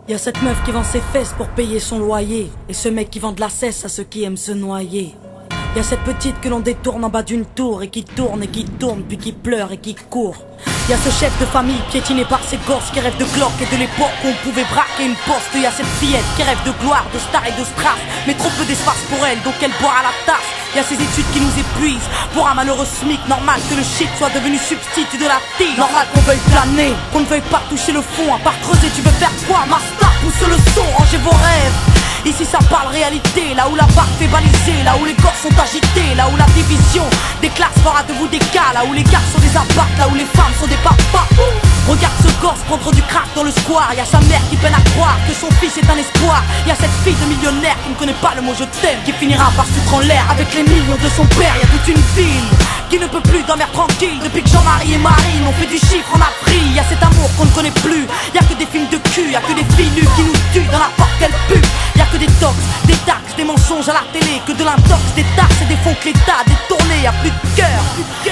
Y'a cette meuf qui vend ses fesses pour payer son loyer, et ce mec qui vend de la cesse à ceux qui aiment se noyer. Y'a cette petite que l'on détourne en bas d'une tour, et qui tourne, puis qui pleure et qui court. Y'a ce chef de famille piétiné par ses gosses qui rêve de glock et de l'époque où on pouvait braquer une poste. Y'a cette fillette qui rêve de gloire, de star et de strass, mais trop peu d'espace pour elle, donc elle boit à la tasse. Y'a ces études qui nous épuisent pour un malheureux SMIC. Normal que le shit soit devenu substitut de la tige. Normal qu'on veuille planer, qu'on ne veuille pas toucher le fond. À part creuser, tu veux faire quoi? Master, pousse le son, rangez vos rêves. Ici ça parle réalité, là où la barre fait baliser, là où les corps sont agités, là où la division des classes fera de vous des cas, là où les gars sont des abattes, là où les femmes sont des papas. Regarde ce gosse prendre du crack dans le square. Y'a sa mère qui peine à croire que son fils est un espoir. Y'a cette fille de millionnaire qui ne connaît pas le mot je t'aime, qui finira par foutre en l'air avec les millions de son père. Y'a toute une ville qui ne peut plus dormir tranquille depuis que Jean-Marie et Marine ont fait du chiffre en Afrique. Y'a cet amour qu'on ne connaît plus, y'a que des films de cul, y'a que des filles nues qui nous tuent dans la porte qu'elle pue. Y'a que des tox, des taxes, des mensonges à la télé, que de l'intox, des tarses et des fonds que l'État a détournés. Y'a plus de cœur,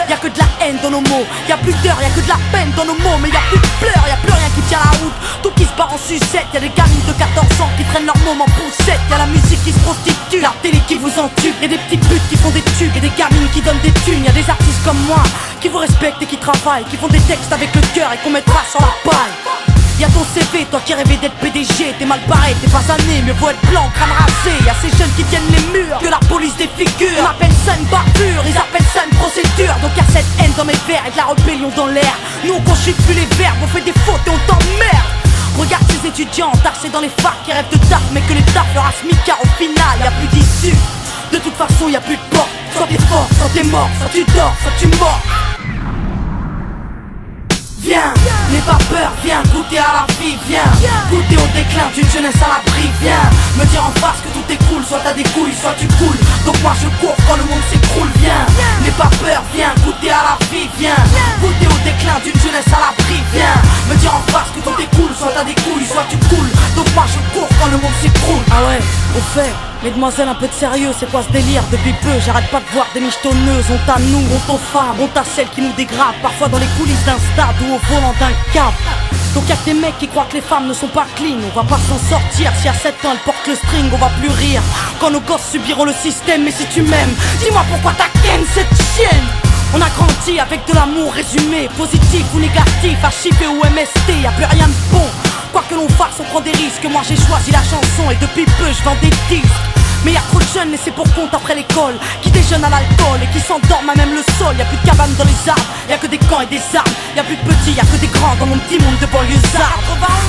y'a que de la haine dans nos mots, y'a plus d'heures, y'a que de la peine dans nos mots, mais y'a plus de pleurs, y'a plus rien qui tient la route, tout qui se part en sucette. Y'a des gamines de 14 ans qui traînent leur môme en poussette, y'a la musique qui se prostitue, la télé qui vous entube, y'a des petites putes qui font des tubes, y'a des gamines qui donnent des thunes, y'a des artistes comme moi qui vous respectent et qui travaillent, qui font des textes avec le cœur et qu'on mettra sur la paille. Y'a ton CV, toi qui rêvais d'être PDG, t'es mal barré, t'es pas sané, mieux vaut être blanc, crâne rasé. Y'a ces jeunes qui tiennent les murs, que la police défigure. On appelle ça une barbure, ils appellent ça une procédure. Donc y'a cette haine dans mes vers et de la rébellion dans l'air. Nous on conjugue plus les verbes, on fait des fautes et on t'emmerde. Regarde ces étudiants tassés dans les facs qui rêvent de taf, mais que les taf leur a smicard au final, y'a plus d'issue. De toute façon y'a plus de porte, soit t'es fort, soit t'es mort, soit tu dors, soit tu mords. Viens, n'aie pas peur, viens goûter à la vie, viens goûter au déclin d'une jeunesse à l'abri, viens me dire en face que tout est cool, soit t'as des couilles, soit tu coules. Donc moi je cours quand le monde s'écroule, viens, n'aie pas peur, viens goûter à la vie, viens goûter au déclin d'une jeunesse à l'abri, viens me dire en face que tout est cool, soit t'as des couilles, soit tu coules. Donc moi je cours quand le monde s'écroule. Ah ouais, au fait, mesdemoiselles, un peu de sérieux, c'est quoi ce délire? Depuis peu, j'arrête pas de voir des michetonneuses. Honte à nous, honte aux femmes, honte à celles qui nous dégradent, parfois dans les coulisses d'un stade ou au volant d'un cab. Donc y'a que des mecs qui croient que les femmes ne sont pas clean. On va pas s'en sortir, si à 7 ans elle porte le string, on va plus rire quand nos gosses subiront le système. Mais si tu m'aimes, dis-moi pourquoi t'as ken cette chienne. On a grandi avec de l'amour résumé, positif ou négatif, HIP ou MST, y'a plus rien de bon. Quoi que l'on fasse, on prend des risques. Moi j'ai choisi la chanson et depuis peu je vends des disques. Mais y'a trop de jeunes laissés pour compte après l'école, qui déjeunent à l'alcool et qui s'endorment à même le sol. Y'a plus de cabanes dans les arbres, y'a que des camps et des armes. Y'a plus de petits, y'a que des grands dans mon petit monde de banlieusards.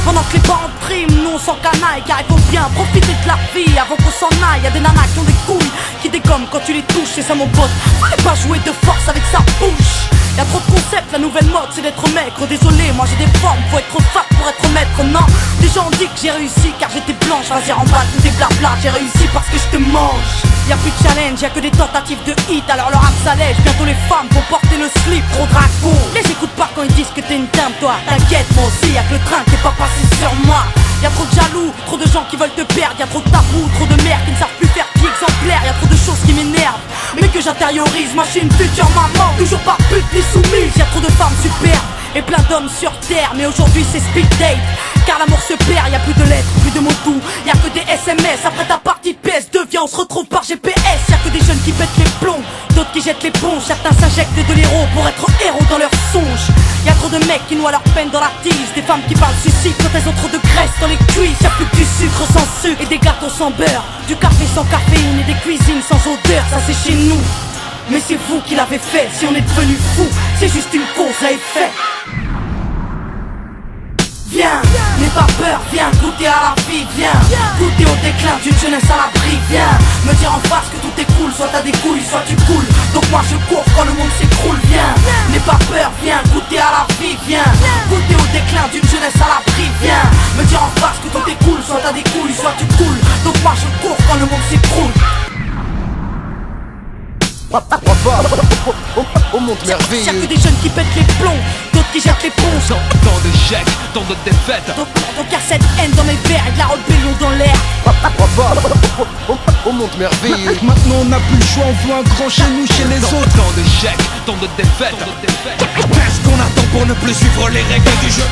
Pendant que les parents triment, nous on s'en canaille, car il faut bien profiter de la vie avant qu'on s'en aille. Y'a des nanas qui ont des couilles, qui dégomment quand tu les touches. C'est ça mon pote, fallait pas jouer de force avec sa bouche. Y'a trop de concepts, la nouvelle mode c'est d'être maigre. Désolé, moi j'ai des formes, faut être fat pour être maître. Non, des gens ont dit que j'ai réussi car j'étais blanche. Vas-y remballe tout des blabla, j'ai réussi parce que je te mange. Y'a plus de challenge, y'a que des tentatives de hit. Alors leur rap s'allège, bientôt les femmes vont porter le slip. Trop dragon, les écoute pas quand ils disent que t'es une dame. Toi t'inquiète, moi aussi, y'a que le train qui est pas passé sur moi. Y'a trop de jaloux, trop de gens qui veulent te perdre. Y'a trop de tabous, trop de mères qui ne savent plus faire pied exemplaire. Y'a trop de choses qui m'énervent, mais que j'intériorise. Moi je suis une future maman, toujours pas pute ni soumise. Y'a trop de femmes superbes et plein d'hommes sur terre. Mais aujourd'hui c'est speed date, car l'amour se perd. Y'a plus de lettres, plus de mots doux, y'a que des SMS. Après ta partie PS2, viens on se retrouve par GPS. Y'a que des jeunes qui pètent les plombs, d'autres qui jettent l'éponge. Certains s'injectent de l'héros pour être héros dans leurs songes. Y'a trop de mecs qui noient leur peine dans la tise, des femmes qui parlent suicide quand elles ont trop de graisse dans les cuisses. Y'a plus que du sucre sans sucre et des gâteaux sans beurre, du café sans caféine et des cuisines sans odeur. Ça c'est chez nous, mais c'est vous qui l'avez fait. Si on est devenu fou, c'est juste une cause à effet. Viens, n'aie pas peur, viens goûter à la vie, viens goûter au déclin d'une jeunesse à l'abri, viens me dire en face que tout est cool, soit t'as des couilles, soit tu coules. Donc moi je cours quand le monde s'écroule, viens n'aie pas peur, viens goûter à la vie, viens goûter au déclin d'une jeunesse à l'abri, viens me dire en face que tout est cool, soit t'as des couilles, soit tu coules. Donc moi je cours quand le monde s'écroule. Au monde merveilleux. Y'a que des jeunes qui pètent les plombs, d'autres qui jettent l'éponge. Tant d'échecs, tant de défaites. Donc y'a cette haine dans mes vers et de la rébellion dans l'air. Au monde merveilleux. Maintenant on n'a plus le choix, on veut un grand chez nous, chez les autres. Tant d'échecs, tant de défaites. Qu'est-ce qu'on attend pour ne plus suivre les règles du jeu?